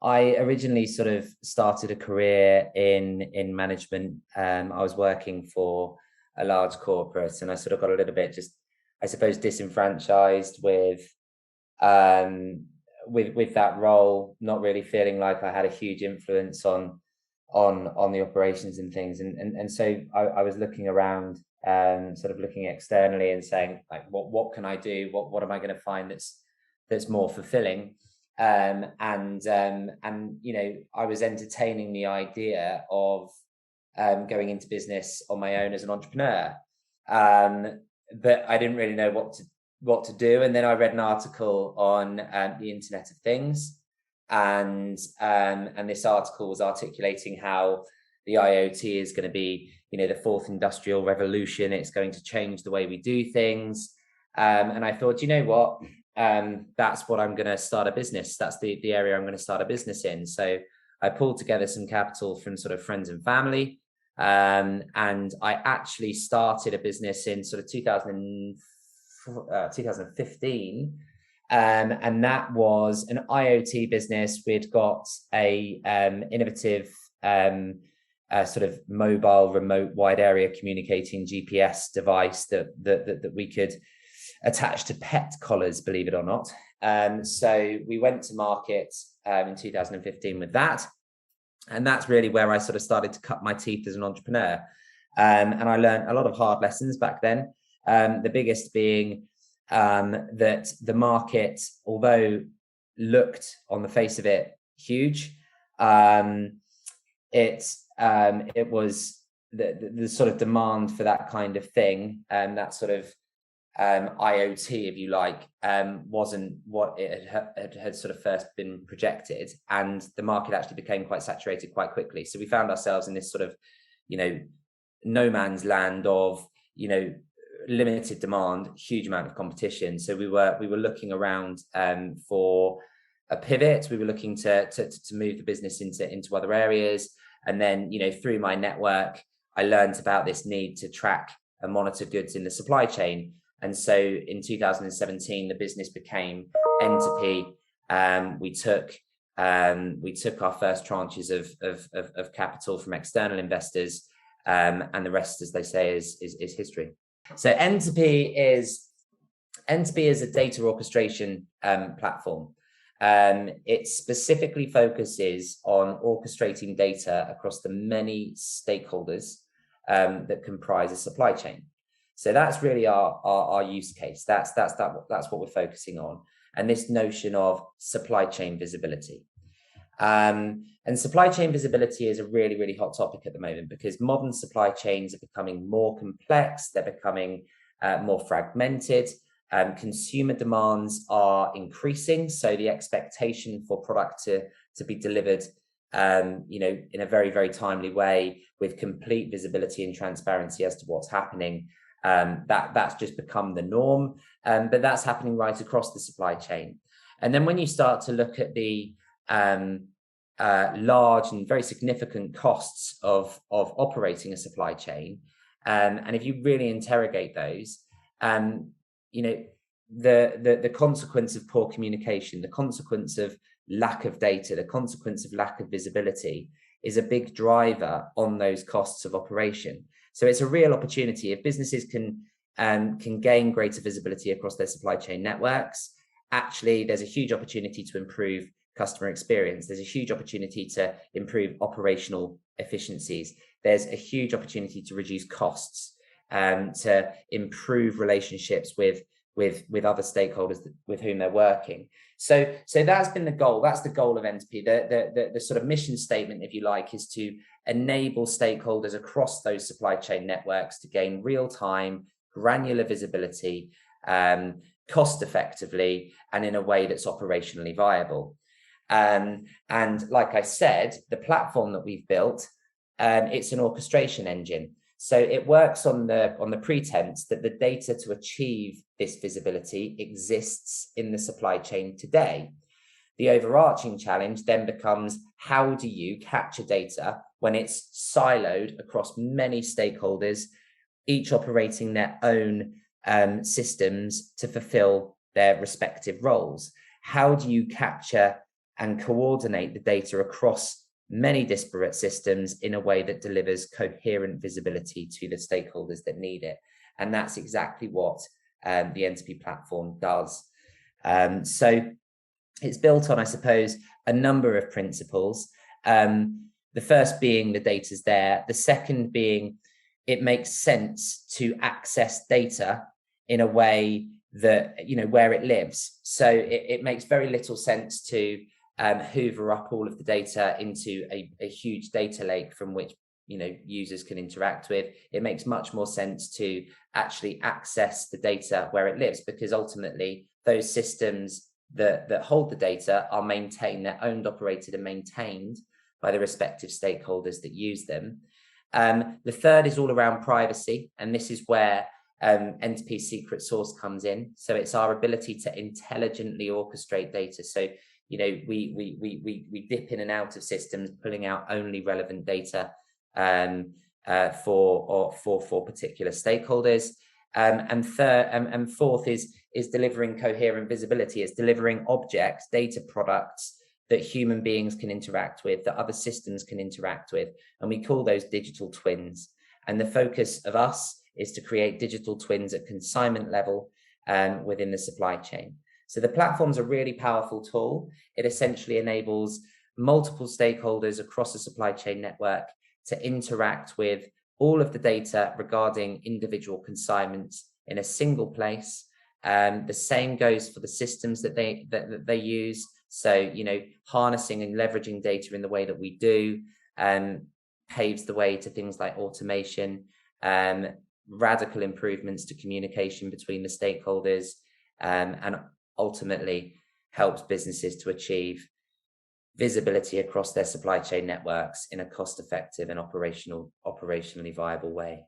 I originally sort of started a career in management. I was working for a large corporate, and I sort of got a little bit just, I suppose, disenfranchised with that role, not really feeling like I had a huge influence on the operations and things. And so I was looking around, sort of looking externally and saying, like, what can I do? What am I going to find that's more fulfilling? And you know, I was entertaining the idea of going into business on my own as an entrepreneur. But I didn't really know what to do. And then I read an article on the Internet of Things, and this article was articulating how the IoT is going to be, you know, the fourth industrial revolution. It's going to change the way we do things. And I thought, you know what, that's what I'm going to start a business. That's the area I'm going to start a business in. So I pulled together some capital from sort of friends and family. And I actually started a business in sort of 2015. And that was an IoT business. We'd got a innovative sort of mobile remote wide area communicating GPS device that we could attach to pet collars, believe it or not. So we went to market in 2015 with that. And that's really where I sort of started to cut my teeth as an entrepreneur. And I learned a lot of hard lessons back then. The biggest being that the market, although looked on the face of it huge, it was the sort of demand for that kind of thing, and that sort of IoT, if you like, wasn't what it had sort of first been projected, and the market actually became quite saturated quite quickly. So we found ourselves in this sort of, you know, no man's land of, you know, limited demand, huge amount of competition. So we were looking around for a pivot. We were looking to move the business into other areas. And then, you know, through my network, I learned about this need to track and monitor goods in the supply chain. And so in 2017, the business became Entopy. We took our first tranches of capital from external investors, and the rest, as they say, is history. So Entopy is a data orchestration platform. It specifically focuses on orchestrating data across the many stakeholders that comprise a supply chain. So that's really our use case. That's what we're focusing on, and this notion of supply chain visibility. And supply chain visibility is a really, really hot topic at the moment, because modern supply chains are becoming more complex. They're becoming more fragmented. Consumer demands are increasing, so the expectation for product to be delivered, you know, in a very, very timely way with complete visibility and transparency as to what's happening. That's just become the norm, but that's happening right across the supply chain. And then when you start to look at the large and very significant costs of operating a supply chain, and if you really interrogate those, you know, the consequence of poor communication, the consequence of lack of data, the consequence of lack of visibility is a big driver on those costs of operation. So it's a real opportunity. If businesses can gain greater visibility across their supply chain networks, actually there's a huge opportunity to improve customer experience. There's a huge opportunity to improve operational efficiencies. There's a huge opportunity to reduce costs, to improve relationships with other stakeholders with whom they're working. So that's been the goal. That's the goal of Entopy. The sort of mission statement, if you like, is to enable stakeholders across those supply chain networks to gain real-time, granular visibility, cost effectively, and in a way that's operationally viable. And like I said, the platform that we've built, it's an orchestration engine. So it works on the pretense that the data to achieve this visibility exists in the supply chain today. The overarching challenge then becomes, how do you capture data when it's siloed across many stakeholders, each operating their own systems to fulfill their respective roles? How do you capture and coordinate the data across many disparate systems in a way that delivers coherent visibility to the stakeholders that need it. And that's exactly what the Entopy platform does. So it's built on, I suppose, a number of principles. The first being the data's there. The second being it makes sense to access data in a way that, where it lives. So it makes very little sense to hoover up all of the data into a huge data lake from which users can interact with. It makes much more sense to actually access the data where it lives, because ultimately those systems that hold the data are maintained, they're owned, operated and maintained by the respective stakeholders that use them. The third is all around privacy, and this is where Entopy secret source comes in. So it's our ability to intelligently orchestrate data. So we dip in and out of systems, pulling out only relevant data for particular stakeholders. And fourth is delivering coherent visibility. It's delivering objects, data products that human beings can interact with, that other systems can interact with. And we call those digital twins. And the focus of us is to create digital twins at consignment level within the supply chain. So the platform's a really powerful tool. It essentially enables multiple stakeholders across the supply chain network to interact with all of the data regarding individual consignments in a single place. The same goes for the systems that they use. So, harnessing and leveraging data in the way that we do paves the way to things like automation, radical improvements to communication between the stakeholders, and ultimately helps businesses to achieve visibility across their supply chain networks in a cost-effective and operationally viable way.